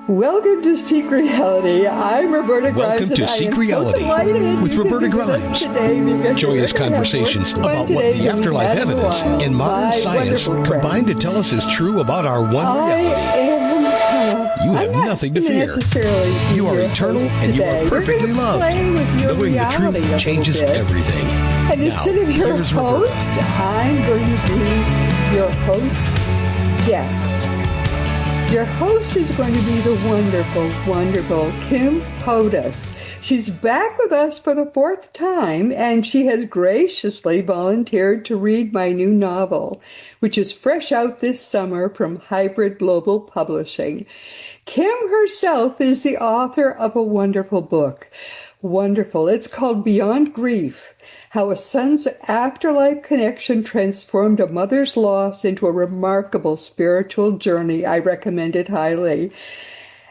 Welcome to Seek Reality. I'm Roberta Grimes. Welcome to Seek Reality with Roberta Grimes. Joyous conversations about what the afterlife evidence and modern science combine to tell us is true about our one reality. You have nothing to fear. You are eternal and you are perfectly loved. Knowing the truth changes everything. And instead of your host, I'm going to be your host's guest. Your host is going to be the wonderful, wonderful Kim Hodous. She's back with us for the fourth time, and she has graciously volunteered to read my new novel, which is fresh out this summer from Hybrid Global Publishing. Kim herself is the author of a wonderful book. Wonderful. It's called Beyond Grief: How a Son's Afterlife Connection Transformed a Mother's Loss into a Remarkable Spiritual Journey. I recommend it highly.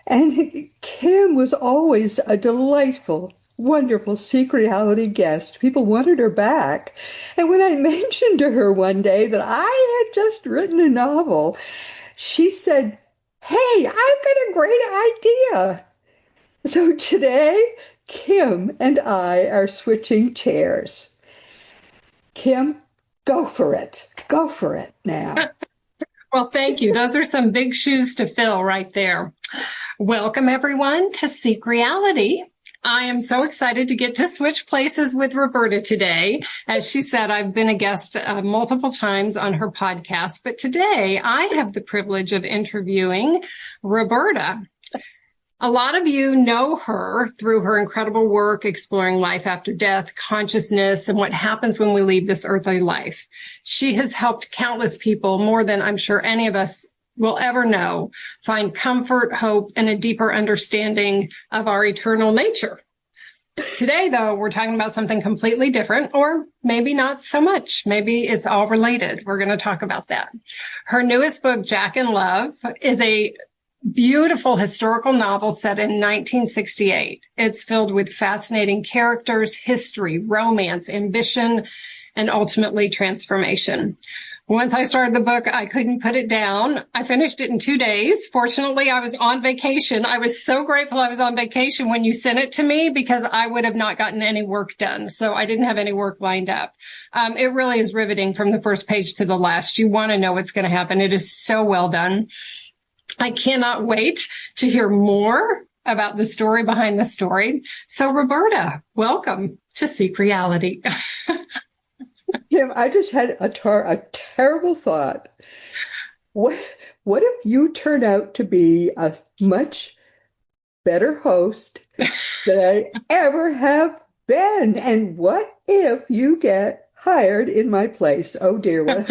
And Kim was always a delightful, wonderful Seek Reality guest. People wanted her back. And when I mentioned to her one day that I had just written a novel, she said, "Hey, I've got a great idea." So today, Kim and I are switching chairs. Kim, go for it. Go for it now. Well, thank you. Those are some big shoes to fill right there. Welcome, everyone, to Seek Reality. I am so excited to get to switch places with Roberta today. As she said, I've been a guest multiple times on her podcast, but today I have the privilege of interviewing Roberta. A lot of you know her through her incredible work exploring life after death, consciousness, and what happens when we leave this earthly life. She has helped countless people, more than I'm sure any of us will ever know, find comfort, hope, and a deeper understanding of our eternal nature. Today, though, we're talking about something completely different, or maybe not so much. Maybe it's all related. We're going to talk about that. Her newest book, Jack and Love, is a beautiful historical novel set in 1968. It's filled with fascinating characters, history, romance, ambition, and ultimately transformation. Once I started the book, I couldn't put it down. I finished it in 2 days. Fortunately, I was on vacation. I was so grateful I was on vacation when you sent it to me, because I would have not gotten any work done. So I didn't have any work lined up. It really is riveting from the first page to the last. You want to know what's going to happen. It is so well done. I cannot wait to hear more about the story behind the story. So, Roberta, welcome to Seek Reality. Kim, I just had a terrible thought. What if you turn out to be a much better host than I ever have been? And what if you get hired in my place? Oh, dear. What?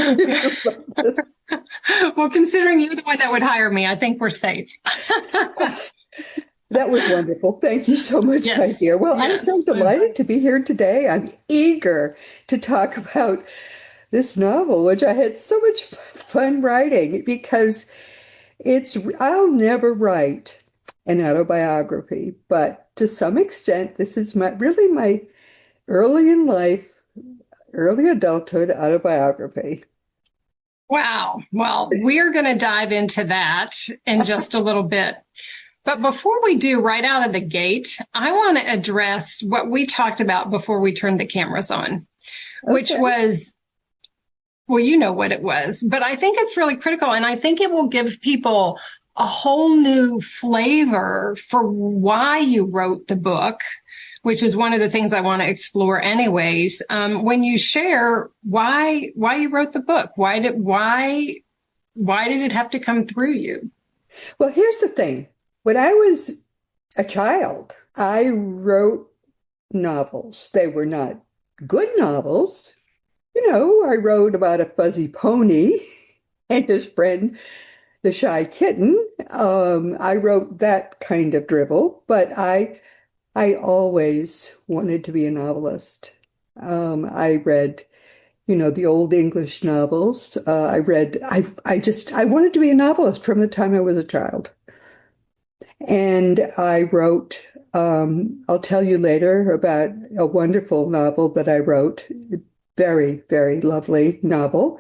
Well, considering you're the one that would hire me, I think we're safe. That was wonderful. Thank you so much, my dear. Well, yes. I'm so delighted to be here today. I'm eager to talk about this novel, which I had so much fun writing, because I'll never write an autobiography, but to some extent, this is my early in life, early adulthood autobiography. Wow. Well, we're going to dive into that in just a little bit. But before we do, right out of the gate, I want to address what we talked about before we turned the cameras on, which was, well, you know what it was, but I think it's really critical. And I think it will give people a whole new flavor for why you wrote the book, which is one of the things I want to explore anyways. When you share why you wrote the book, why did it have to come through you? Well, here's the thing. When I was a child, I wrote novels. They were not good novels. You know, I wrote about a fuzzy pony and his friend, the shy kitten. I wrote that kind of drivel, but I always wanted to be a novelist. I read, the old English novels. I wanted to be a novelist from the time I was a child. And I wrote, I'll tell you later about a wonderful novel that I wrote, very, very lovely novel.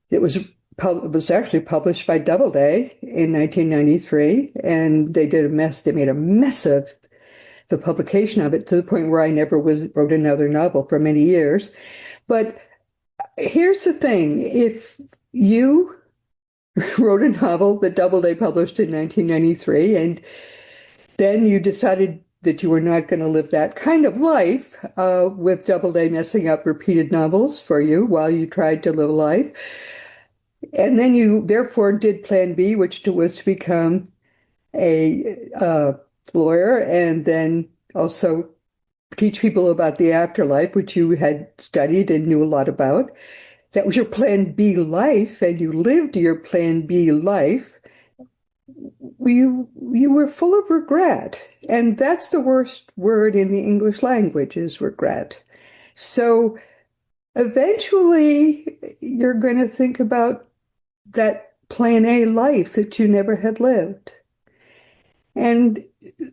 It was was actually published by Doubleday in 1993, and they made a mess of the publication of it, to the point where I never wrote another novel for many years. But here's the thing. If you wrote a novel that Doubleday published in 1993, and then you decided that you were not going to live that kind of life, with Doubleday messing up repeated novels for you while you tried to live a life, and then you therefore did Plan B, which was to become a lawyer and then also teach people about the afterlife, which you had studied and knew a lot about. That was your Plan B life, and you lived your Plan B life. You were full of regret, and that's the worst word in the English language, is regret. So eventually you're going to think about that Plan A life that you never had lived. And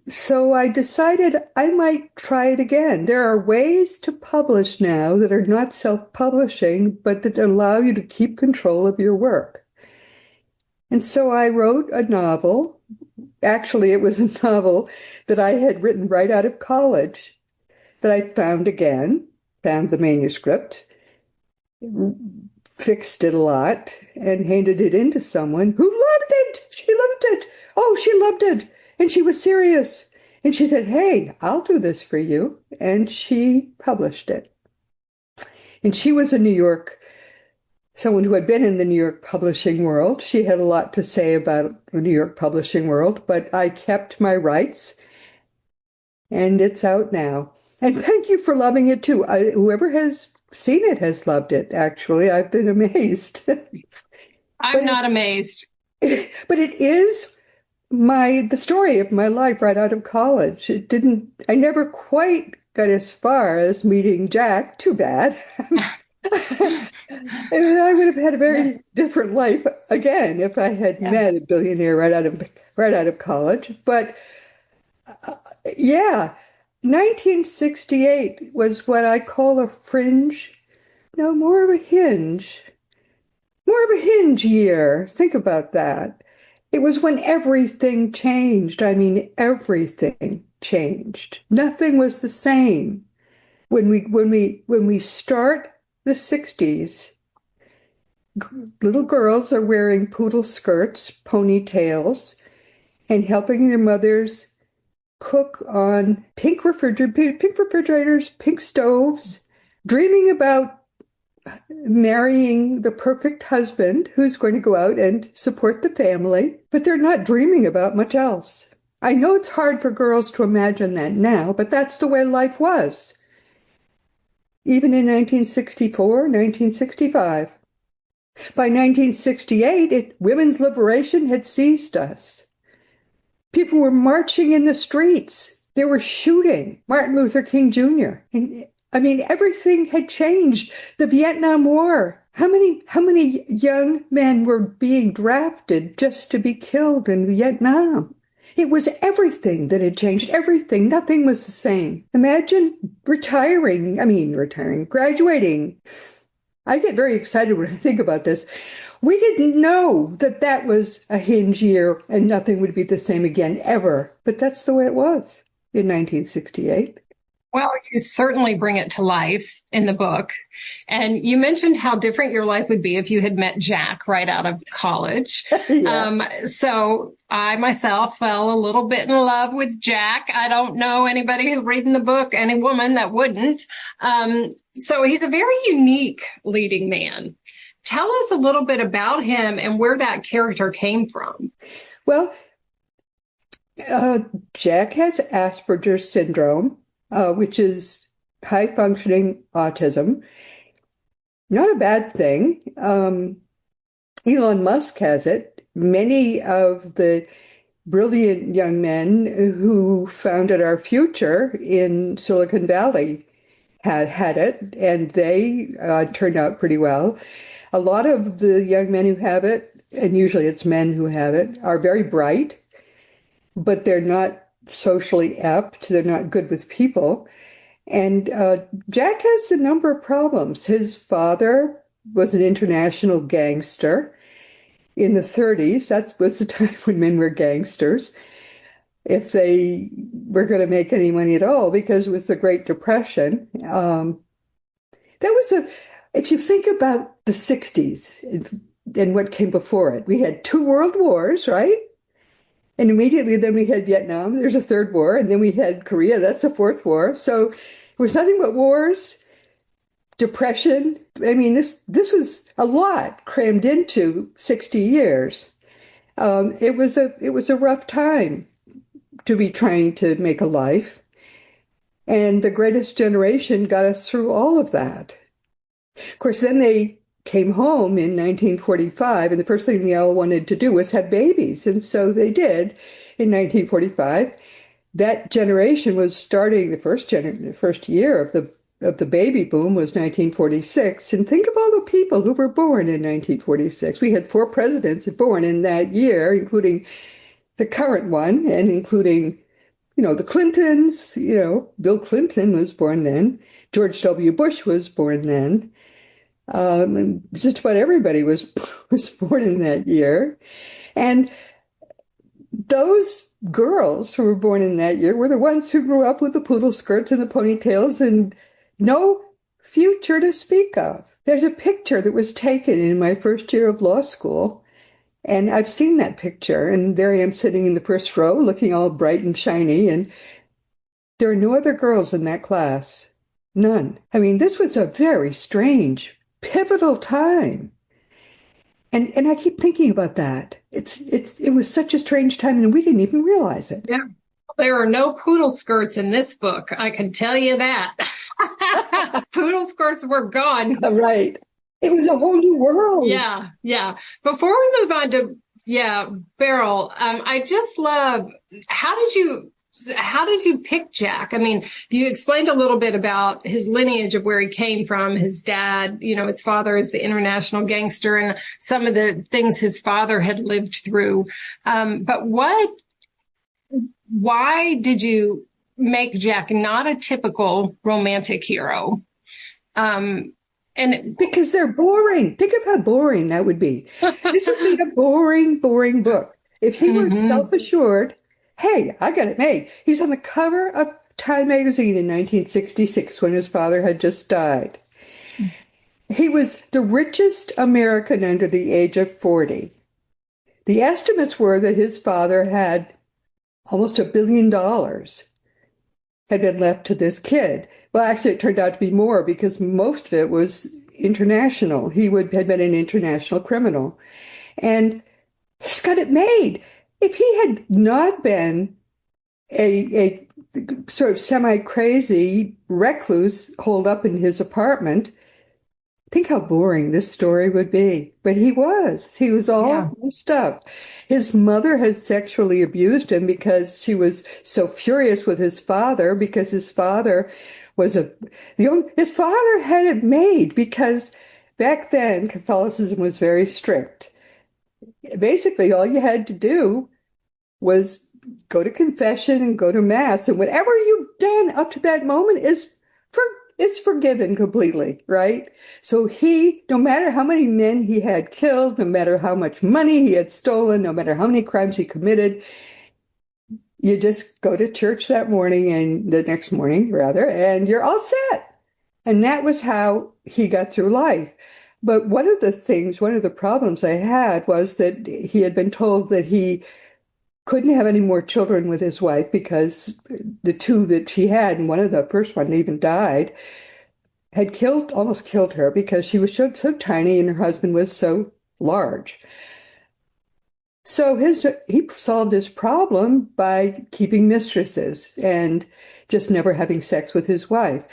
so I decided I might try it again. There are ways to publish now that are not self-publishing, but that allow you to keep control of your work. And so I wrote a novel. Actually, it was a novel that I had written right out of college that I found the manuscript, fixed it a lot, and handed it in to someone who loved it. She loved it. Oh, she loved it. And she was serious. And she said, "Hey, I'll do this for you." And she published it. And she was someone who had been in the New York publishing world. She had a lot to say about the New York publishing world, but I kept my rights, and it's out now. And thank you for loving it too. Whoever has seen it has loved it, actually. I've been amazed. I'm not amazed. But it is the story of my life right out of college. I never quite got as far as meeting Jack. Too bad. And I would have had a very different life again if I had met a billionaire right out of college. But 1968 was what I call a fringe, more of a hinge year. Think about that. It was when everything changed. I mean, everything changed. Nothing was the same. When we start the 60s, little girls are wearing poodle skirts, ponytails, and helping their mothers cook on pink refrigerators, pink stoves, dreaming about marrying the perfect husband who's going to go out and support the family, but they're not dreaming about much else. I know it's hard for girls to imagine that now, but that's the way life was. Even in 1964, 1965. By 1968, women's liberation had seized us. People were marching in the streets. They were shooting Martin Luther King Jr. Everything had changed. The Vietnam War. How many young men were being drafted just to be killed in Vietnam? It was everything that had changed. Everything. Nothing was the same. Imagine graduating. I get very excited when I think about this. We didn't know that was a hinge year and nothing would be the same again, ever. But that's the way it was in 1968. Well, you certainly bring it to life in the book. And you mentioned how different your life would be if you had met Jack right out of college. So I myself fell a little bit in love with Jack. I don't know anybody who reading the book, any woman that wouldn't. So he's a very unique leading man. Tell us a little bit about him and where that character came from. Well, Jack has Asperger's syndrome, which is high-functioning autism. Not a bad thing. Elon Musk has it. Many of the brilliant young men who founded our future in Silicon Valley had it, and they turned out pretty well. A lot of the young men who have it, and usually it's men who have it, are very bright, but they're not socially apt. They're not good with people. And Jack has a number of problems. His father was an international gangster, in the 30s. That was the time when men were gangsters, if they were going to make any money at all, because it was the Great Depression. If you think about the 60s and what came before it, we had 2 world wars, right? And immediately then we had Vietnam, there's a 3rd war, and then we had Korea, that's a 4th war. So it was nothing but wars, depression. I mean, this was a lot crammed into 60 years. It was a rough time to be trying to make a life. And the Greatest Generation got us through all of that. Of course, then they came home in 1945, and the first thing they all wanted to do was have babies. And so they did in 1945. That generation was starting, the first year of the baby boom was 1946. And think of all the people who were born in 1946. We had 4 presidents born in that year, including the current one, and including, the Clintons. Bill Clinton was born then. George W. Bush was born then. And just about everybody was born in that year. And those girls who were born in that year were the ones who grew up with the poodle skirts and the ponytails and no future to speak of. There's a picture that was taken in my first year of law school, and I've seen that picture, and there I am sitting in the first row looking all bright and shiny, and there are no other girls in that class. None. I mean, this was a very strange, pivotal time. And I keep thinking about that. It was such a strange time, and we didn't even realize it. Yeah. There are no poodle skirts in this book. I can tell you that. Poodle skirts were gone. Right. It was a whole new world. Yeah. Yeah. Before we move on to, Beryl, I just love, how did you pick Jack? I mean, you explained a little bit about his lineage of where he came from. His dad, his father is the international gangster, and some of the things his father had lived through. But why did you make Jack not a typical romantic hero? And because they're boring. Think of how boring that would be. This would be a boring, boring book. If he were self-assured, hey, I got it made. He's on the cover of Time Magazine in 1966 when his father had just died. He was the richest American under the age of 40. The estimates were that his father had almost $1 billion had been left to this kid. Well, actually, it turned out to be more because most of it was international. He had been an international criminal. And he's got it made. If he had not been a sort of semi-crazy recluse holed up in his apartment, think how boring this story would be. But he was all messed up. His mother had sexually abused him because she was so furious with his father, because his father his father had it made, because back then Catholicism was very strict. Basically, all you had to do was go to confession and go to mass, and whatever you've done up to that moment is forgiven completely, right? So no matter how many men he had killed, no matter how much money he had stolen, no matter how many crimes he committed, you just go to church that morning, and the next morning, rather, and you're all set. And that was how he got through life. But one of the problems I had was that he had been told that he couldn't have any more children with his wife because the 2 that she had, and the first one even died, had almost killed her because she was so tiny and her husband was so large. So he solved his problem by keeping mistresses and just never having sex with his wife.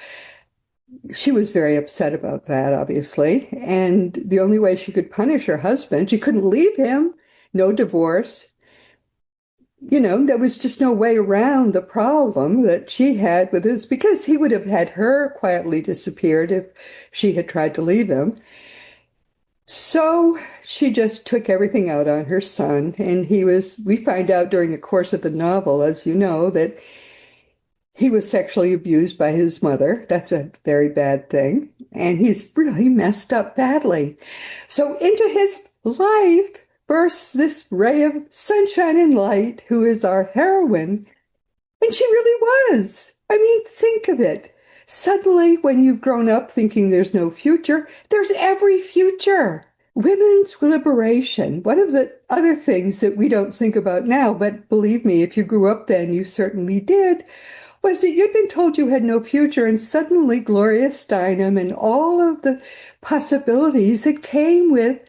She was very upset about that, obviously. And the only way she could punish her husband, she couldn't leave him, no divorce. There was just no way around the problem that she had with this, because he would have had her quietly disappeared if she had tried to leave him. So she just took everything out on her son, and we find out during the course of the novel, as you know, that he was sexually abused by his mother. That's a very bad thing. And he's really messed up badly. So into his life bursts this ray of sunshine and light, who is our heroine. And she really was. I mean, think of it. Suddenly, when you've grown up thinking there's no future, there's every future. Women's liberation. One of the other things that we don't think about now, but believe me, if you grew up then, you certainly did, was that you'd been told you had no future, and suddenly Gloria Steinem and all of the possibilities that came with,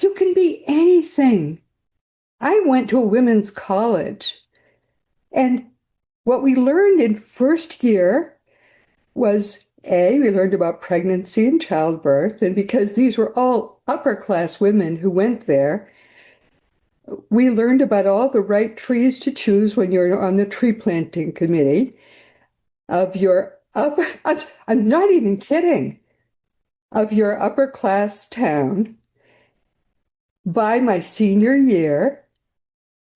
you can be anything. I went to a women's college, and what we learned in first year was, we learned about pregnancy and childbirth, and because these were all upper-class women who went there, we learned about all the right trees to choose when you're on the tree planting committee of your I'm not even kidding, of your upper-class town. By my senior year,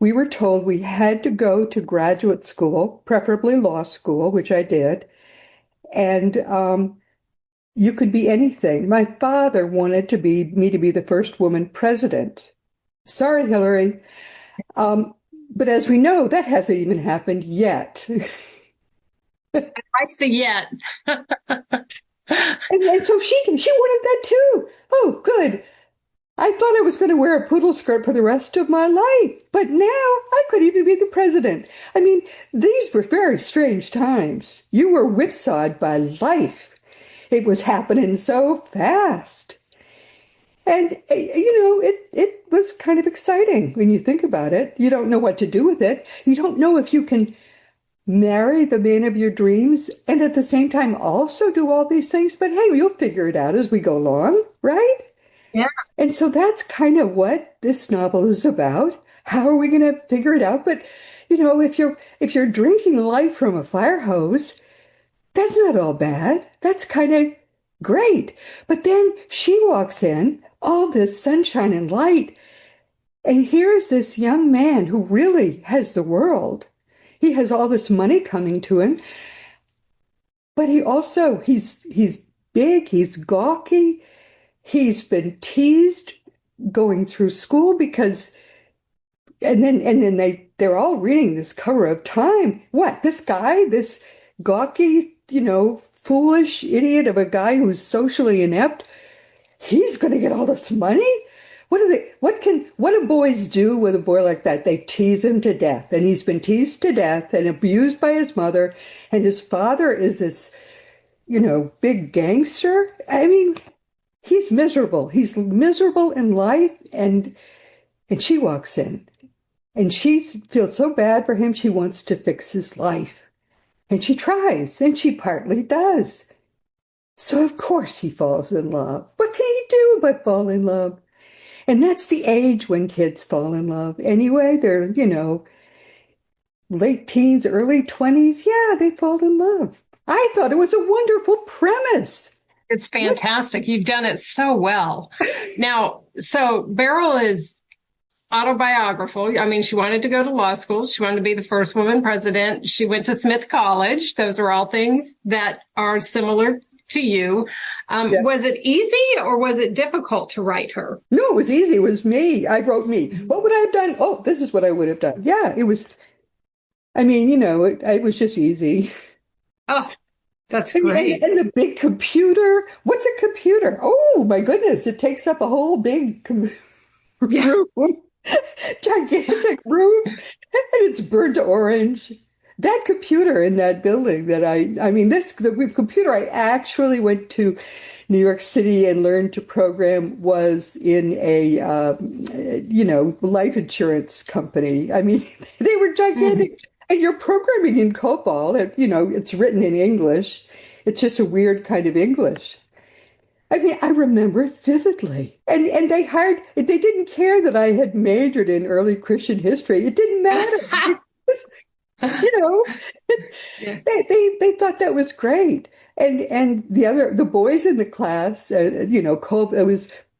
we were told we had to go to graduate school, preferably law school, which I did, and you could be anything. My father wanted me to be the first woman president. Sorry, Hillary. But as we know, that hasn't even happened yet. I like the yet. and so she wanted that too. Oh, good. I thought I was going to wear a poodle skirt for the rest of my life, but now I could even be the president. I mean, these were very strange times. You were whipsawed by life. It was happening so fast. And, it was kind of exciting when you think about it. You don't know what to do with it. You don't know if you can marry the man of your dreams and at the same time also do all these things. But hey, you'll figure it out as we go along, right? Yeah. And so that's kind of what this novel is about. How are we going to figure it out? But, if you're drinking life from a fire hose, that's not all bad. That's kind of great. But then she walks in, all this sunshine and light, and here's this young man who really has the world. He has all this money coming to him, but he's big, he's gawky, he's been teased going through school because, and then they're all reading this cover of Time. What, this guy, this gawky, foolish idiot of a guy who's socially inept, he's going to get all this money? What do boys do with a boy like that? They tease him to death, and he's been teased to death and abused by his mother, and his father is this, big gangster. I mean, he's miserable. He's miserable in life, and she walks in, and she feels so bad for him, she wants to fix his life. And she tries, and she partly does. So of course he falls in love. What can he do but fall in love? And that's the age when kids fall in love. Anyway, they're, late teens, early 20s. Yeah, they fall in love. I thought it was a wonderful premise. It's fantastic. You've done it so well. Now, so Beryl is autobiographical. I mean, she wanted to go to law school. She wanted to be the first woman president. She went to Smith College. Those are all things that are similar to you. Yes. Was it easy or was it difficult to write her? No, it was easy. It was me. I wrote me. What would I have done? Oh, this is what I would have done. Yeah, it was, it was just easy. Oh, that's great. And the big computer. What's a computer? Oh, my goodness. It takes up a whole big room. Gigantic room. And it's burnt orange. That computer in that building the computer I actually went to New York City and learned to program was in a, life insurance company. I mean, they were gigantic. Mm-hmm. And you're programming in COBOL, it's written in English. It's just a weird kind of English. I mean, I remember it vividly. And they didn't care that I had majored in early Christian history. It didn't matter. Yeah. They thought that was great. And the boys in the class, it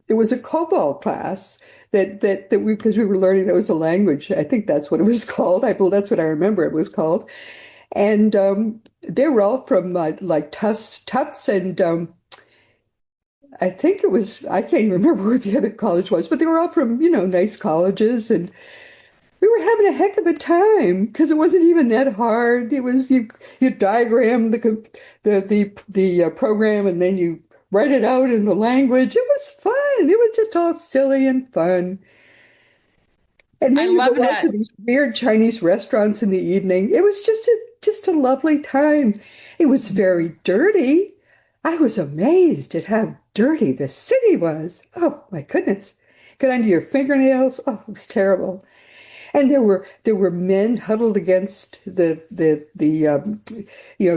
was a COBOL class because we were learning that was a language. I think that's what it was called. That's what I remember it was called. And they were all from like Tufts and I think it was, I can't even remember where the other college was, but they were all from, nice colleges. And we were having a heck of a time because it wasn't even that hard. It was, you diagram the program and then you write it out in the language. It was fun. It was just all silly and fun. And then I you love go out that. to these weird Chinese restaurants in the evening. It was just a lovely time. It was very dirty. I was amazed at how dirty the city was. Oh my goodness. Get under your fingernails. Oh, it was terrible. And there were men huddled against the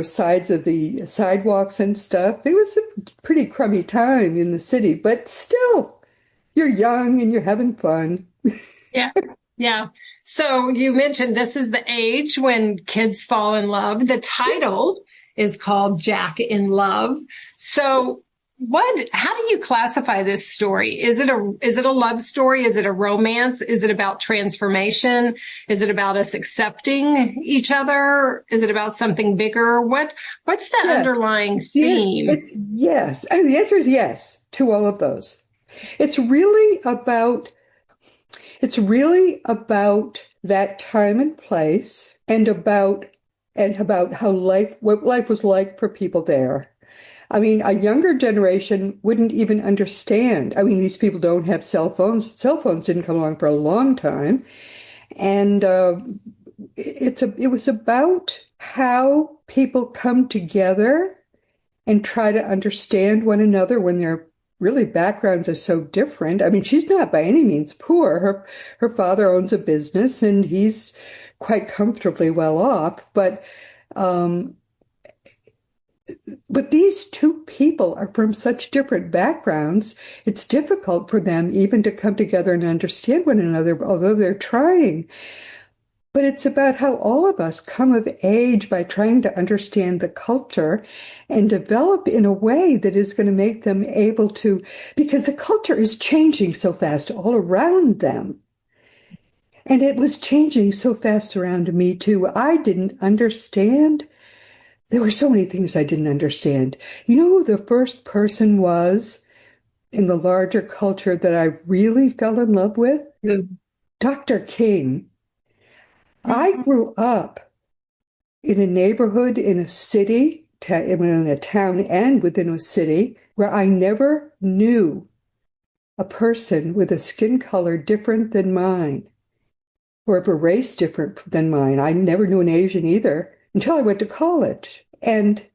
sides of the sidewalks and stuff. It was a pretty crummy time in the city, but still, you're young and you're having fun. Yeah. Yeah. So you mentioned this is the age when kids fall in love. The title is called Jack in Love. So how do you classify this story? Is it a love story? Is it a romance? Is it about transformation? Is it about us accepting each other? Is it about something bigger? What's the underlying theme? Yes. And the answer is yes to all of those. It's really about that time and place and about how what life was like for people there. I mean, a younger generation wouldn't even understand. I mean, these people don't have cell phones. Cell phones didn't come along for a long time. And it was about how people come together and try to understand one another when their really backgrounds are so different. I mean, she's not by any means poor. Her father owns a business and he's quite comfortably well off. But these two people are from such different backgrounds, it's difficult for them even to come together and understand one another, although they're trying. But it's about how all of us come of age by trying to understand the culture and develop in a way that is going to make them able to, because the culture is changing so fast all around them. And it was changing so fast around me too. I didn't understand. There were so many things I didn't understand. You know who the first person was in the larger culture that I really fell in love with? Dr. King. I grew up in a neighborhood, in a city, in a town and within a city, where I never knew a person with a skin color different than mine, or of a race different than mine. I never knew an Asian either until I went to college. And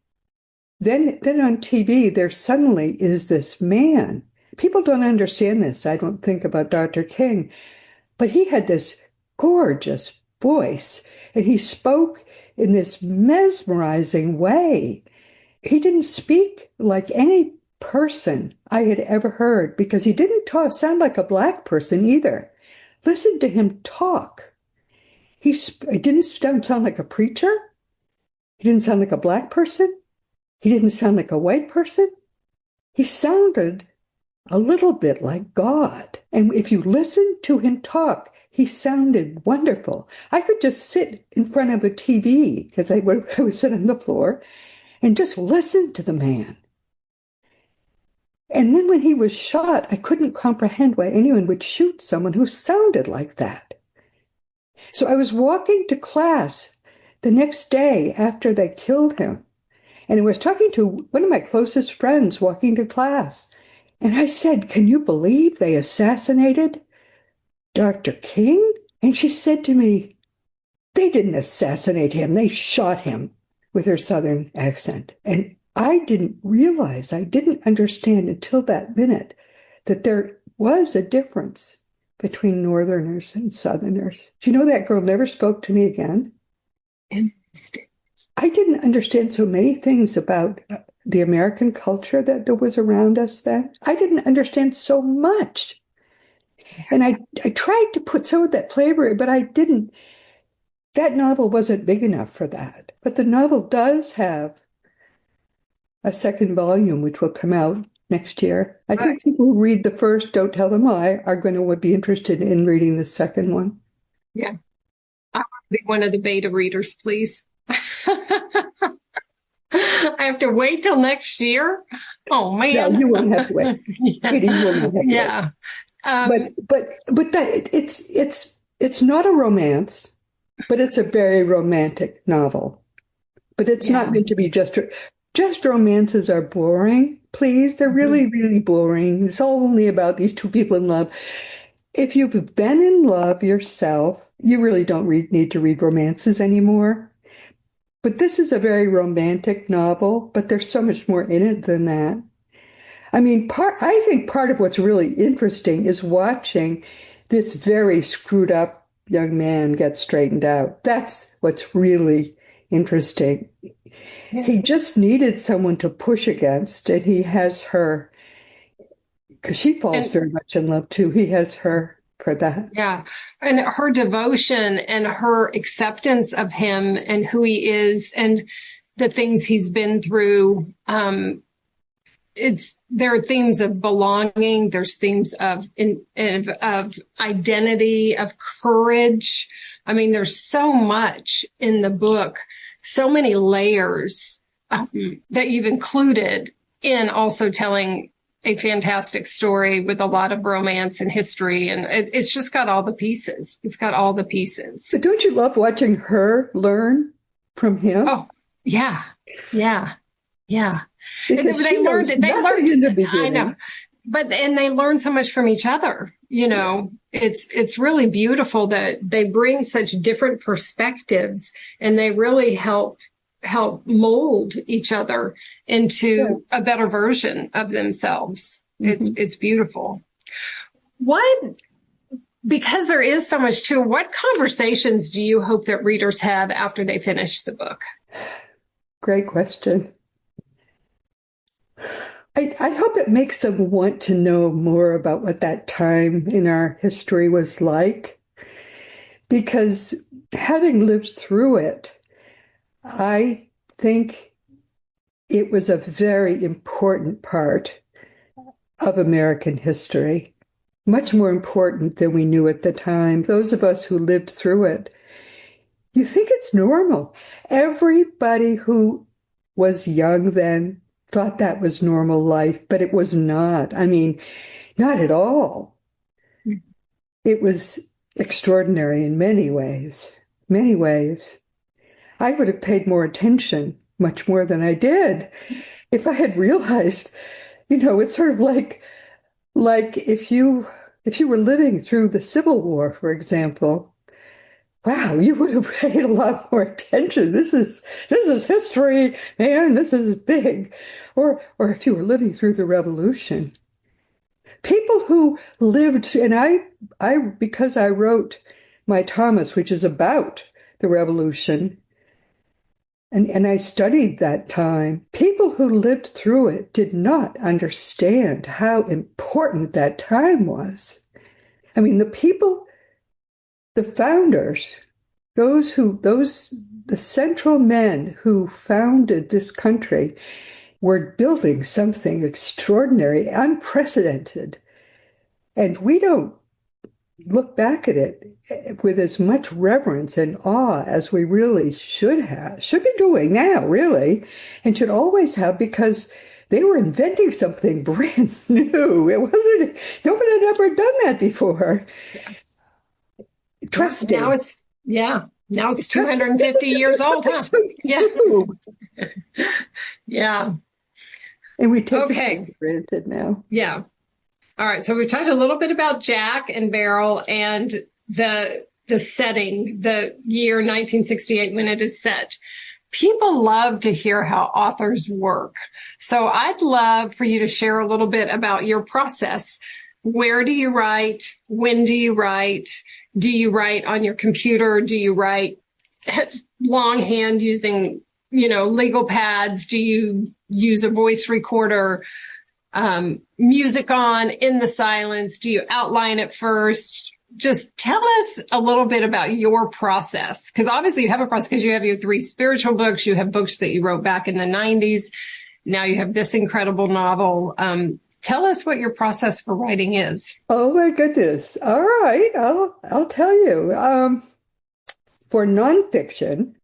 then on TV, there suddenly is this man. People don't understand this, I don't think, about Dr. King, but he had this gorgeous voice, and he spoke in this mesmerizing way. He didn't speak like any person I had ever heard because he didn't sound like a Black person either. Listen to him talk. He didn't sound like a preacher. He didn't sound like a Black person. He didn't sound like a white person. He sounded a little bit like God. And if you listen to him talk, he sounded wonderful. I could just sit in front of a TV, because I would sit on the floor, and just listen to the man. And then when he was shot, I couldn't comprehend why anyone would shoot someone who sounded like that. So I was walking to class the next day after they killed him, and I was talking to one of my closest friends walking to class. And I said, "Can you believe they assassinated Dr. King?" And she said to me, "They didn't assassinate him, they shot him," with her Southern accent. And I didn't realize, I didn't understand until that minute that there was a difference between Northerners and Southerners. Do you know that girl never spoke to me again? Interesting. I didn't understand so many things about the American culture that was around us then. I didn't understand so much. And I tried to put some of that flavor in, but I didn't. That novel wasn't big enough for that. But the novel does have a second volume, which will come out next year. I think people who read the first, Don't Tell Them I, are going to be interested in reading the second one. Yeah. I want to be one of the beta readers, please. I have to wait till next year. Oh man. No, you won't have to wait. Yeah. Katie, you won't have to wait. Yeah. But that it's not a romance, but it's a very romantic novel. But it's not meant to be just romances are boring. Please, they're really, really boring. It's all only about these two people in love. If you've been in love yourself, you really don't need to read romances anymore. But this is a very romantic novel, but there's so much more in it than that. I mean, I think part of what's really interesting is watching this very screwed up young man get straightened out. That's what's really interesting. Yeah. He just needed someone to push against, and he has her, because she falls very much in love too. He has her for that. Yeah. And her devotion and her acceptance of him and who he is and the things he's been through. There are themes of belonging. There's themes of identity, of courage. I mean, there's so much in the book, so many layers that you've included in also telling a fantastic story with a lot of romance and history. And it's just got all the pieces. It's got all the pieces. But don't you love watching her learn from him? Oh, yeah. Yeah. Yeah. Because they learned it. They learned in the beginning. I know. And they learn so much from each other. You know, it's really beautiful that they bring such different perspectives and they really help mold each other into a better version of themselves. It's beautiful. Because there is so much to it, what conversations do you hope that readers have after they finish the book? Great question. I hope it makes them want to know more about what that time in our history was like, because having lived through it, I think it was a very important part of American history, much more important than we knew at the time. Those of us who lived through it, you think it's normal. Everybody who was young then thought that was normal life, but it was not. I mean, not at all. It was extraordinary in many ways, many ways. I would have paid more attention, much more than I did, if I had realized, it's sort of like if you were living through the Civil War, for example, wow, you would have paid a lot more attention. This is history, man. This is big. Or if you were living through the Revolution. People who lived, and I because I wrote my Thomas, which is about the Revolution, and I studied that time, people who lived through it did not understand how important that time was. I mean, the founders, the central men who founded this country were building something extraordinary, unprecedented. And we don't look back at it with as much reverence and awe as we really should be doing now, really, and should always have, because they were inventing something brand new. Nobody had ever done that before. Trusting. Now it's 250 years old, huh? Yeah. Yeah. And we take it for granted now. Yeah. All right. So we've talked a little bit about Jack and Beryl and the setting, the year 1968 when it is set. People love to hear how authors work. So I'd love for you to share a little bit about your process. Where do you write? When do you write? Do you write on your computer? Do you write longhand using, legal pads? Do you use a voice recorder? Music on in the silence? Do you outline it first? Just tell us a little bit about your process, because obviously you have a process, because you have your 3 spiritual books. You have books that you wrote back in the 90s. Now you have this incredible novel. Tell us what your process for writing is. Oh my goodness. All right. I'll tell you. For nonfiction,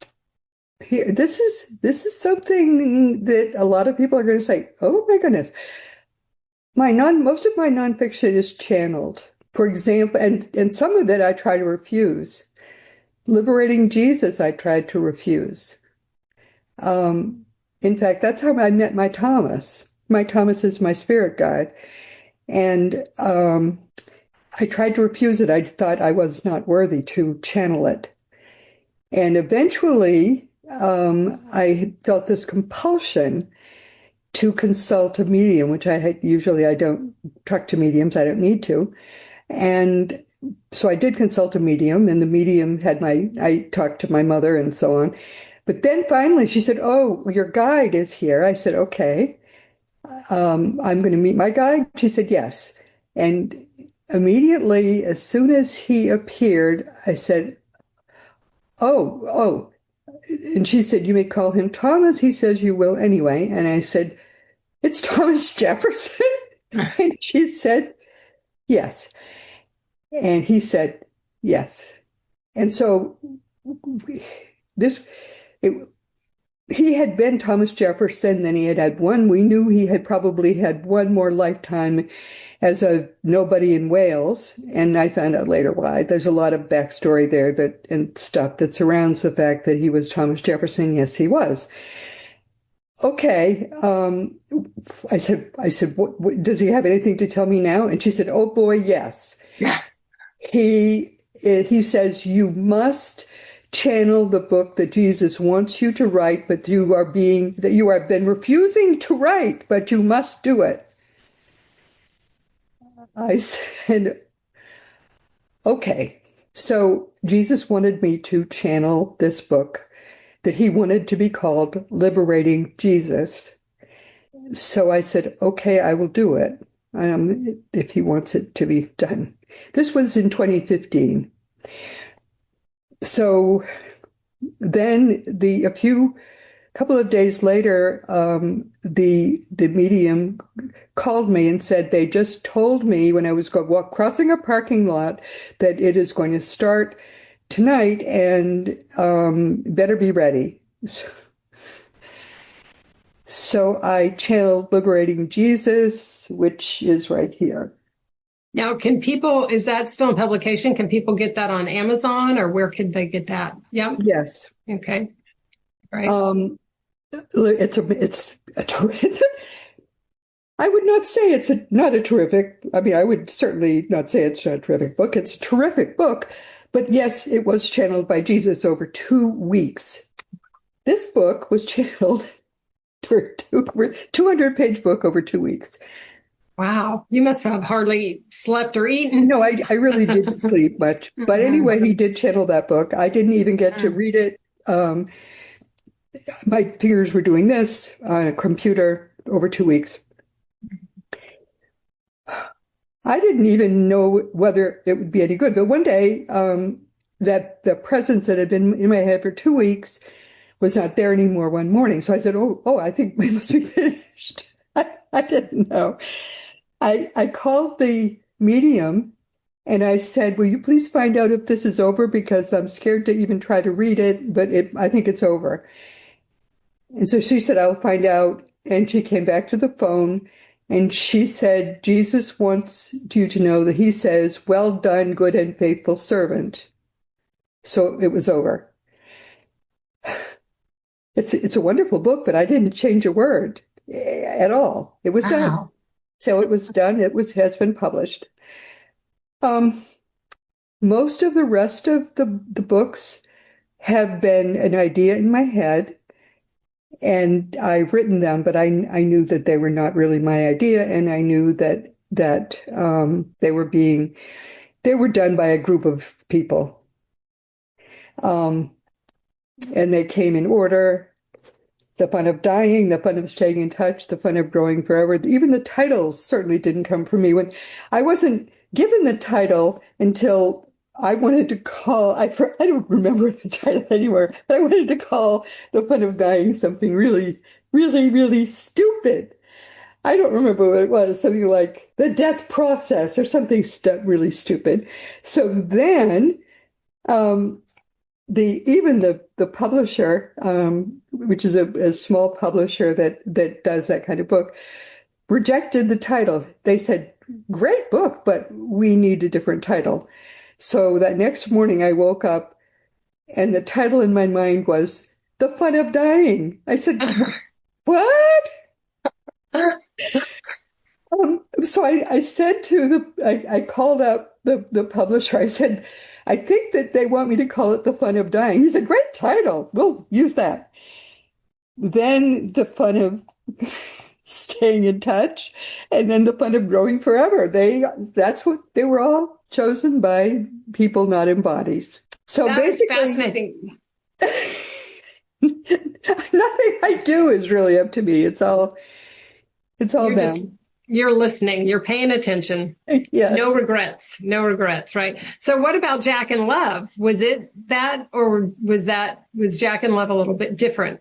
here, this is something that a lot of people are going to say, oh my goodness. Most of my nonfiction is channeled. For example, and some of it I try to refuse. Liberating Jesus, I tried to refuse. In fact, that's how I met my Thomas. My Thomas is my spirit guide. And I tried to refuse it. I thought I was not worthy to channel it. And eventually, I felt this compulsion to consult a medium, which usually I don't talk to mediums. I don't need to. And so I did consult a medium, and the medium I talked to my mother and so on. But then finally she said, oh, your guide is here. I said, okay, I'm going to meet my guide. She said, yes. And immediately, as soon as he appeared, I said, oh. And she said, you may call him Thomas. He says you will anyway. And I said, it's Thomas Jefferson. And she said, yes. And he said, yes. And so he had been Thomas Jefferson, then he had one. We knew he had probably had one more lifetime as a nobody in Wales. And I found out later why. There's a lot of backstory there and stuff that surrounds the fact that he was Thomas Jefferson. Yes, he was. Okay. I said, what, does he have anything to tell me now? And she said, oh boy, yes. Yeah. He says you must channel the book that Jesus wants you to write, but you have been refusing to write, but you must do it. I said, okay. So Jesus wanted me to channel this book that he wanted to be called Liberating Jesus. So I said, okay, I will do it, if he wants it to be done. This was in 2015. So then a couple of days later, the medium called me and said they just told me when I was crossing a parking lot that it is going to start tonight and better be ready. So I channeled Liberating Jesus, which is right here. Now, is that still in publication? Can people get that on Amazon, or where could they get that? Yeah. Yes. Okay. Right. I would not say it's not a terrific, I would certainly not say it's not a terrific book. It's a terrific book, but yes, it was channeled by Jesus over 2 weeks. This book was channeled for 200-page book over 2 weeks. Wow. You must have hardly slept or eaten. No, I really didn't sleep much. But anyway, he did channel that book. I didn't even get to read it. My fingers were doing this on a computer over 2 weeks. I didn't even know whether it would be any good. But one day, that the presence that had been in my head for 2 weeks was not there anymore one morning. So I said, oh, I think we must be finished. I didn't know. I called the medium and I said, will you please find out if this is over, because I'm scared to even try to read it, but I think it's over. And so she said, I'll find out. And she came back to the phone and she said, Jesus wants you to know that he says, well done, good and faithful servant. So it was over. It's a wonderful book, but I didn't change a word at all. It was done. So it was done. Has been published. Most of the rest of the books have been an idea in my head, and I've written them, but I knew that they were not really my idea, and I knew that they were done by a group of people. And they came in order: The Fun of Dying, The Fun of Staying in Touch, The Fun of Growing Forever. Even the titles certainly didn't come from me. When I wasn't given the title until I wanted to call, I don't remember the title anymore, but I wanted to call The Fun of Dying something really, really, really stupid. I don't remember what it was, something like The Death Process or something really stupid. So then, even the publisher, which is a small publisher that does that kind of book, rejected the title. They said, great book, but we need a different title. So that next morning I woke up and the title in my mind was The Fun of Dying. I said, what? So I said I called up the publisher. I said, I think that they want me to call it The Fun of Dying. He said, great title. We'll use that. Then The Fun of Staying in Touch, and then The Fun of Growing Forever. That's what they were all chosen by people not in bodies. So that basically, is fascinating. Nothing I do is really up to me. It's all them. You're listening. You're paying attention. Yes. No regrets. No regrets. Right. So what about Jack and Love? Was it that, or was Jack and Love a little bit different?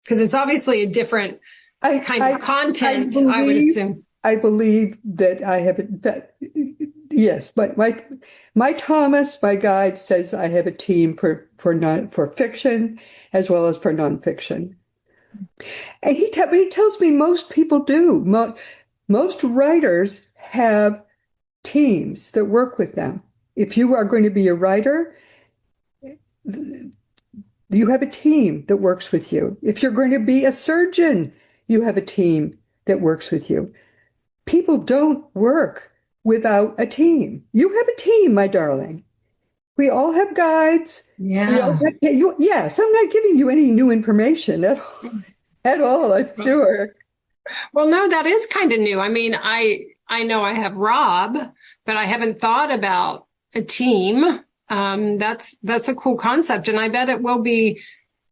Because it's obviously a different kind of content, I would assume. I believe that I have yes, but my Thomas, my guide, says I have a team for fiction as well as for nonfiction. And he tells me most people do. Most writers have teams that work with them. If you are going to be a writer, you have a team that works with you. If you're going to be a surgeon, you have a team that works with you. People don't work without a team. You have a team, my darling. We all have guides. Yeah. Yes, I'm not giving you any new information at all, I'm sure. Well, no, that is kind of new. I mean, I know I have Rob, but I haven't thought about a team. That's a cool concept. And I bet it will be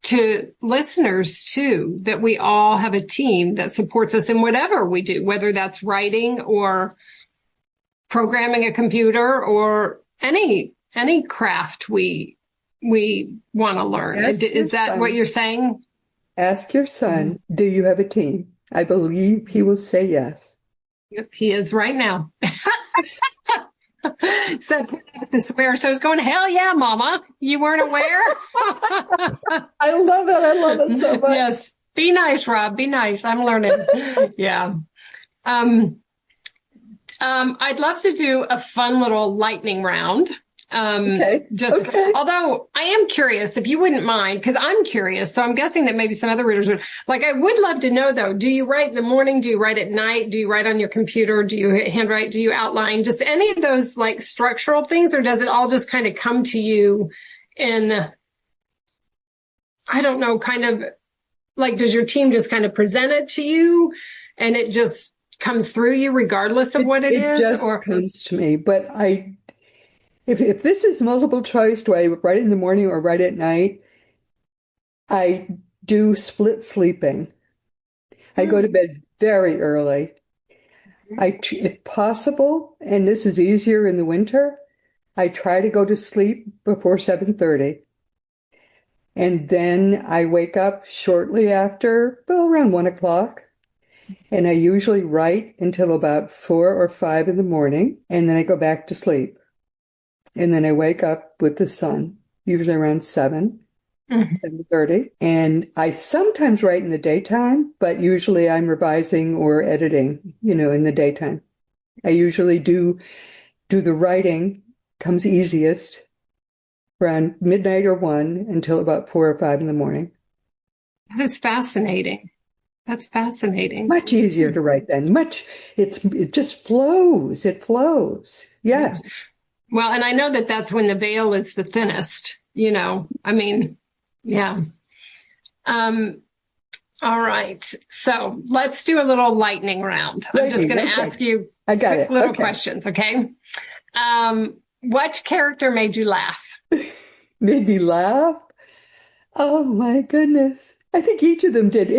to listeners too, that we all have a team that supports us in whatever we do, whether that's writing or programming a computer or any craft we want to learn. Is that what you're saying? Ask your son, do you have a team? I believe he will say yes. Yep, he is right now. So the swear. So I was going, hell yeah, Mama. You weren't aware? I love it. I love it so much. Yes. Be nice, Rob. Be nice. I'm learning. Yeah. I'd love to do a fun little lightning round. Okay. Although I am curious, if you wouldn't mind, because I'm curious, so I'm guessing that maybe some other readers would. Like, I would love to know, though, do you write in the morning? Do you write at night? Do you write on your computer? Do you handwrite? Do you outline? Just any of those, like, structural things, or does it all just kind of come to you in, I don't know, kind of, like, does your team just kind of present it to you, and it just comes through you regardless of what it is? It just comes to me, but If this is multiple choice, do I write it in the morning or write at night? I do split sleeping. I go to bed very early. If possible, and this is easier in the winter, I try to go to sleep before 7:30. And then I wake up shortly after, around 1 o'clock. And I usually write until about 4 or 5 in the morning, and then I go back to sleep. And then I wake up with the sun, usually around 7:30. And I sometimes write in the daytime, but usually I'm revising or editing, in the daytime. I usually do the writing, comes easiest around midnight or 1 until about 4 or 5 in the morning. That is fascinating. That's fascinating. Much easier to write then. It just flows. It flows. Yes. Well, and I know that that's when the veil is the thinnest, I mean, yeah. All right. So let's do a little lightning round. I'm just going to ask you little questions. Okay. What character made you laugh? Made me laugh? Oh my goodness. I think each of them did.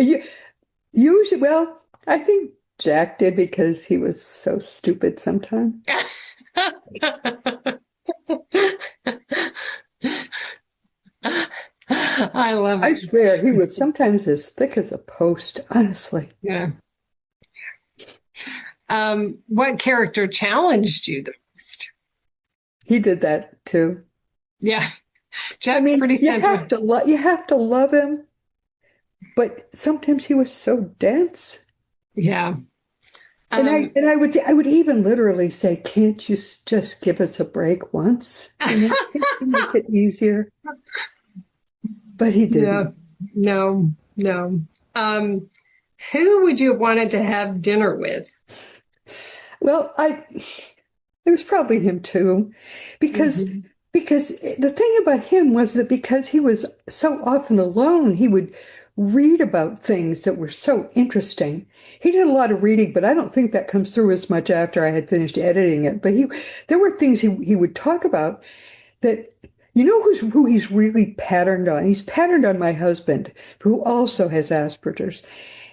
Usually, well, I think Jack did because he was so stupid sometimes. I love it. I swear he was sometimes as thick as a post, honestly. Yeah. What character challenged you the most? He did that too. Yeah. Jack's pretty central. You have to love him, but sometimes he was so dense. Yeah. And I would even literally say, can't you just give us a break once? Can't you make it easier? But he didn't. No. Who would you have wanted to have dinner with? Well, it was probably him too, because the thing about him was that because he was so often alone, he would read about things that were so interesting. He did a lot of reading, but I don't think that comes through as much after I had finished editing it. But there were things he would talk about that, you know, who he's really patterned on? He's patterned on my husband, who also has Asperger's.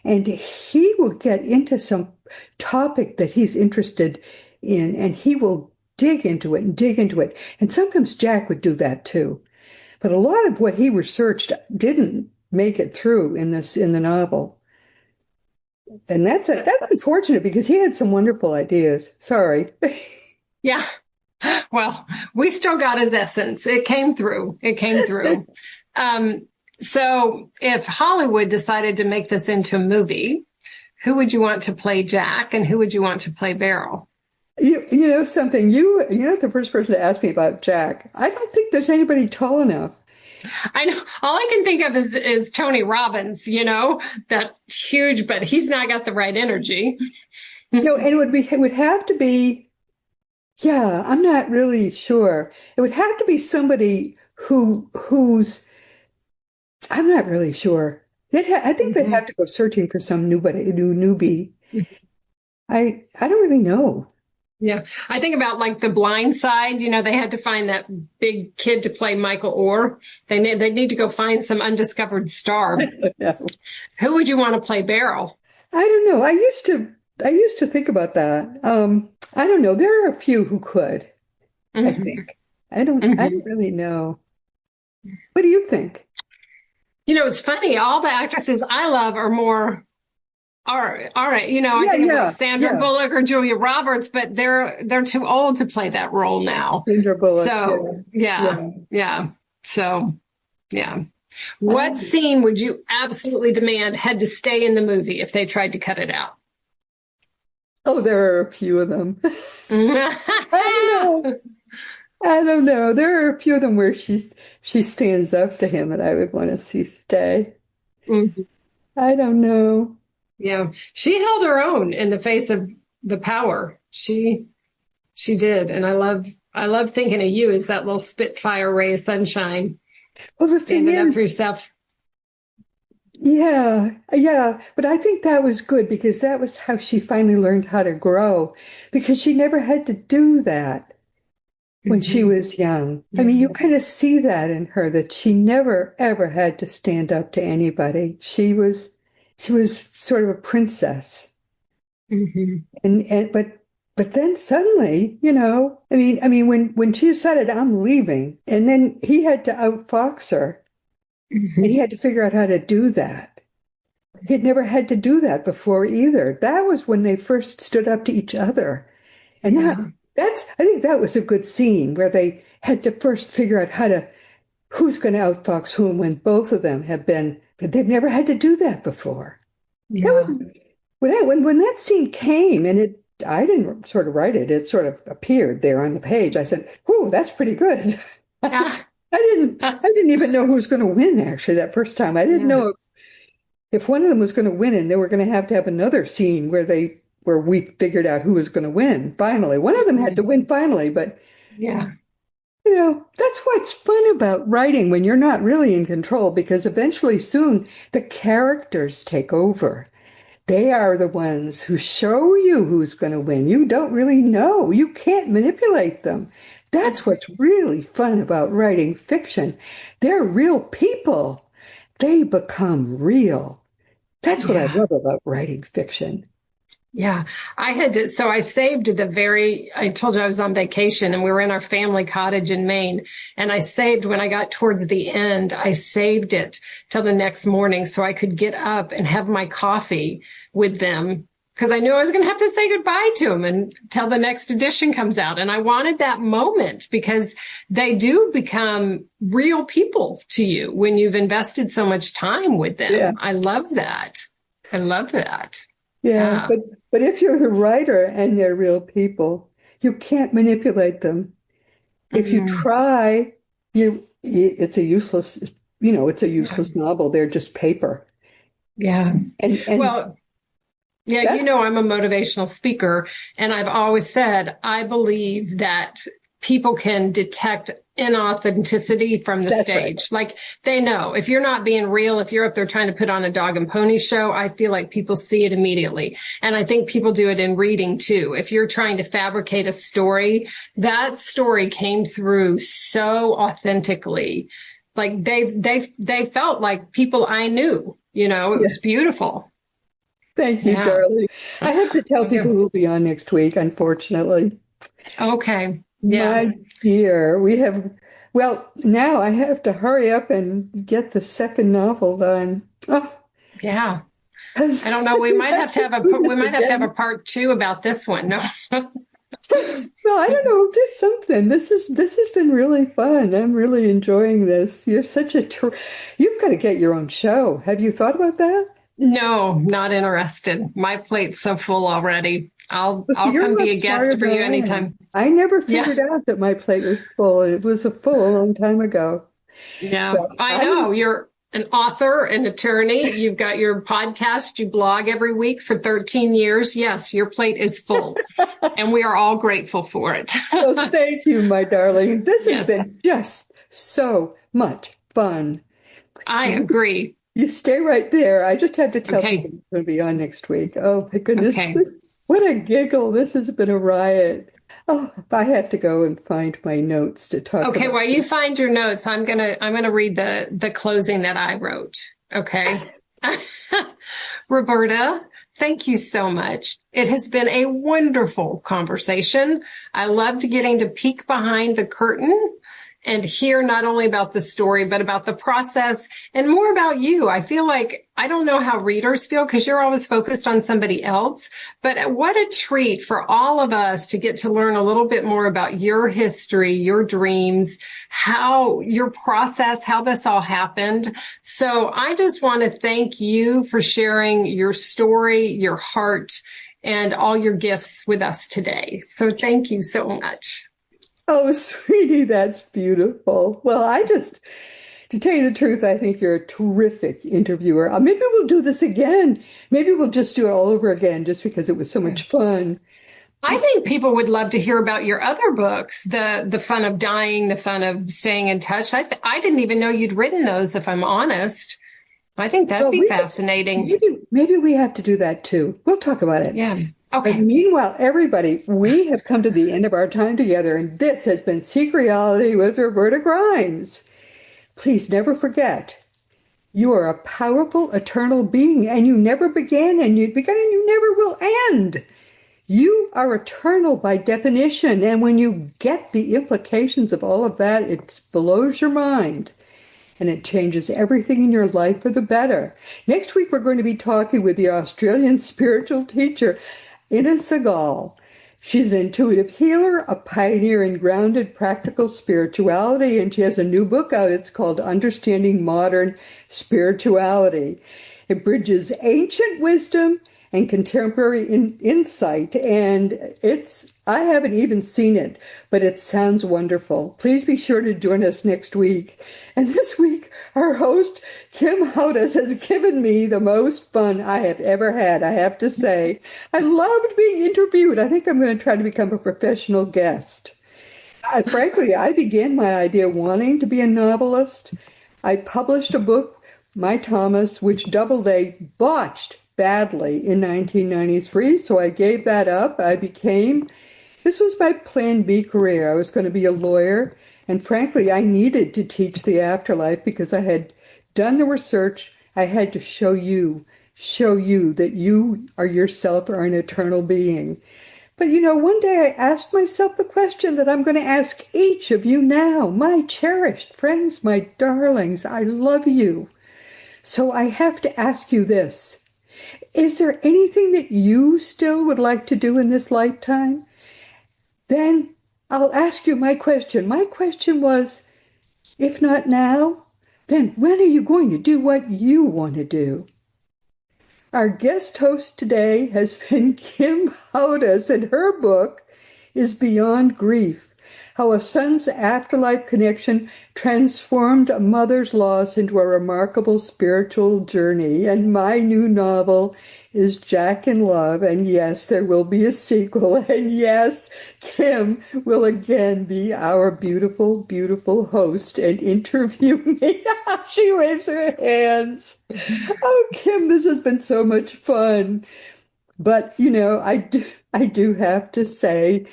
And he will get into some topic that he's interested in, and he will dig into it. And sometimes Jack would do that too. But a lot of what he researched didn't make it through in the novel. And that's unfortunate because he had some wonderful ideas. Sorry. Yeah. Well, we still got his essence. It came through. So if Hollywood decided to make this into a movie, who would you want to play Jack and who would you want to play Beryl? You know something, you're not the first person to ask me about Jack. I don't think there's anybody tall enough. I know. All I can think of is Tony Robbins, that huge, but he's not got the right energy. No, and it would have to be, I'm not really sure. It would have to be somebody who's, I'm not really sure. I think they'd have to go searching for some newbie. I don't really know. Yeah. I think about like The Blind Side, they had to find that big kid to play Michael Orr. They need to go find some undiscovered star. Who would you want to play Beryl? I don't know. I used to think about that. I don't know. There are a few who could, I think. I don't really know. What do you think? It's funny. All the actresses I love are more, all right. I think about Sandra Bullock or Julia Roberts, but they're too old to play that role now. Sandra Bullock. So So, what scene would you absolutely demand had to stay in the movie if they tried to cut it out? Oh, there are a few of them. I don't know. There are a few of them where she stands up to him and I would want to see stay. I don't know. Yeah. She held her own in the face of the power. She did. And I love thinking of you as that little Spitfire ray of sunshine. Well, the standing up for yourself. Yeah. But I think that was good because that was how she finally learned how to grow, because she never had to do that when she was young. I mean, you kind of see that in her, that she never, ever had to stand up to anybody. She was sort of a princess. But then suddenly, I mean, when she decided I'm leaving, and then he had to outfox her, and he had to figure out how to do that. He'd never had to do that before either. That was when they first stood up to each other. And I think that was a good scene where they had to first figure out who's going to outfox whom when both of them but they've never had to do that before. Yeah. When that scene came, and I didn't sort of write it, it sort of appeared there on the page. I said, "Whoa, that's pretty good." I didn't even know who was going to win, actually, that first time. I didn't know if one of them was going to win, and they were going to have another scene where we figured out who was going to win finally. One of them had to win finally, but that's what's fun about writing when you're not really in control, because eventually soon the characters take over. They are the ones who show you who's going to win. You don't really know. You can't manipulate them. That's what's really fun about writing fiction. They're real people. They become real. That's what I love about writing fiction. Yeah, I saved I told you I was on vacation and we were in our family cottage in Maine, and I saved, when I got towards the end, I saved it till the next morning so I could get up and have my coffee with them because I knew I was going to have to say goodbye to them until the next edition comes out. And I wanted that moment because they do become real people to you when you've invested so much time with them. Yeah. I love that. I love that. Yeah. But if you're the writer and they're real people, you can't manipulate them. If you try, it's a useless, it's a useless novel. They're just paper. Yeah. And well, yeah, I'm a motivational speaker, and I've always said, I believe that people can detect inauthenticity from the stage. Right. Like, they know if you're not being real, if you're up there trying to put on a dog and pony show, I feel like people see it immediately. And I think people do it in reading too. If you're trying to fabricate a story, that story came through so authentically. Like they felt like people I knew, it was beautiful. Thank you, darling. I have to tell people who will be on next week, unfortunately. Okay. Yeah. My dear, now I have to hurry up and get the second novel done. Oh. Yeah. I don't know. We might have to have a part 2 about this one. No. Well, I don't know. Just something. This has been really fun. I'm really enjoying this. You're such you've got to get your own show. Have you thought about that? No, not interested. My plate's so full already. I'll come be a guest for you anytime. I never figured out that my plate was full. It was full a long time ago. Yeah, I know. You're an author, an attorney. You've got your podcast. You blog every week for 13 years. Yes, your plate is full. And we are all grateful for it. Well, thank you, my darling. This has been just so much fun. I agree. You stay right there. I just have to tell people I'm going to be on next week. Oh, my goodness. Okay. What a giggle. This has been a riot. Oh, I have to go and find my notes to talk about. Okay, while you find your notes, I'm gonna read the closing that I wrote. Okay. Roberta, thank you so much. It has been a wonderful conversation. I loved getting to peek behind the curtain and hear not only about the story, but about the process and more about you. I feel like, I don't know how readers feel because you're always focused on somebody else, but what a treat for all of us to get to learn a little bit more about your history, your dreams, how your process, how this all happened. So I just want to thank you for sharing your story, your heart, and all your gifts with us today. So thank you so much. Oh, sweetie, that's beautiful. Well, to tell you the truth, I think you're a terrific interviewer. Maybe we'll do this again. Maybe we'll just do it all over again just because it was so much fun. I think people would love to hear about your other books, the fun of dying, the fun of staying in touch. I didn't even know you'd written those, if I'm honest. I think that'd be fascinating. Maybe we have to do that too. We'll talk about it. Yeah. Okay. But meanwhile, everybody, we have come to the end of our time together, and this has been Seek Reality with Roberta Grimes. Please never forget, you are a powerful, eternal being, and you never began, and you began, and you never will end. You are eternal by definition, and when you get the implications of all of that, it blows your mind. And it changes everything in your life for the better. Next week, we're going to be talking with the Australian spiritual teacher, Ina Segal. She's an intuitive healer, a pioneer in grounded practical spirituality, and she has a new book out. It's called Understanding Modern Spirituality. It bridges ancient wisdom and contemporary insight, and I haven't even seen it, but it sounds wonderful. Please be sure to join us next week. And this week, our host, Kim Hodous, has given me the most fun I have ever had, I have to say. I loved being interviewed. I think I'm going to try to become a professional guest. Frankly, I began my idea wanting to be a novelist. I published a book, My Thomas, which Doubleday botched badly in 1993, so I gave that up. This was my plan B career. I was going to be a lawyer, and frankly, I needed to teach the afterlife because I had done the research. I had to show you that you are yourself are an eternal being. But one day I asked myself the question that I'm going to ask each of you now. My cherished friends, my darlings, I love you. So I have to ask you this. Is there anything that you still would like to do in this lifetime? Then I'll ask you my question. My question was, if not now, then when are you going to do what you want to do? Our guest host today has been Kim Hodous, and her book is Beyond Grief: How a Son's Afterlife Connection Transformed a Mother's Loss into a Remarkable Spiritual Journey. And my new novel is Jack in Love. And yes, there will be a sequel. And yes, Kim will again be our beautiful, beautiful host and interview me. She waves her hands. Oh, Kim, this has been so much fun. But, you know, I do have to say,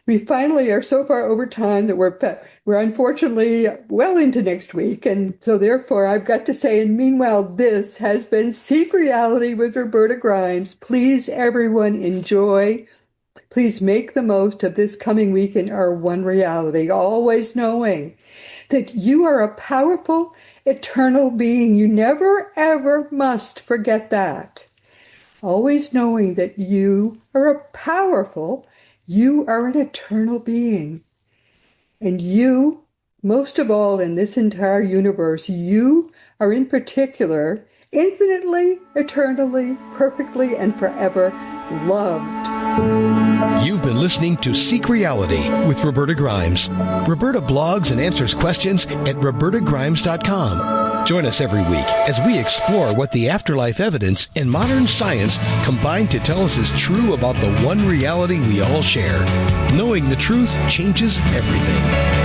we finally are so far over time that we're unfortunately well into next week. And so therefore I've got to say, and meanwhile, this has been Seek Reality with Roberta Grimes. Please, everyone, enjoy. Please make the most of this coming week in our one reality, always knowing that you are a powerful, eternal being. You never, ever must forget that. Always knowing that you are a powerful, you are an eternal being. And you, most of all in this entire universe, you are in particular infinitely, eternally, perfectly, and forever loved. You've been listening to Seek Reality with Roberta Grimes. Roberta blogs and answers questions at robertagrimes.com. Join us every week as we explore what the afterlife evidence and modern science combine to tell us is true about the one reality we all share. Knowing the truth changes everything.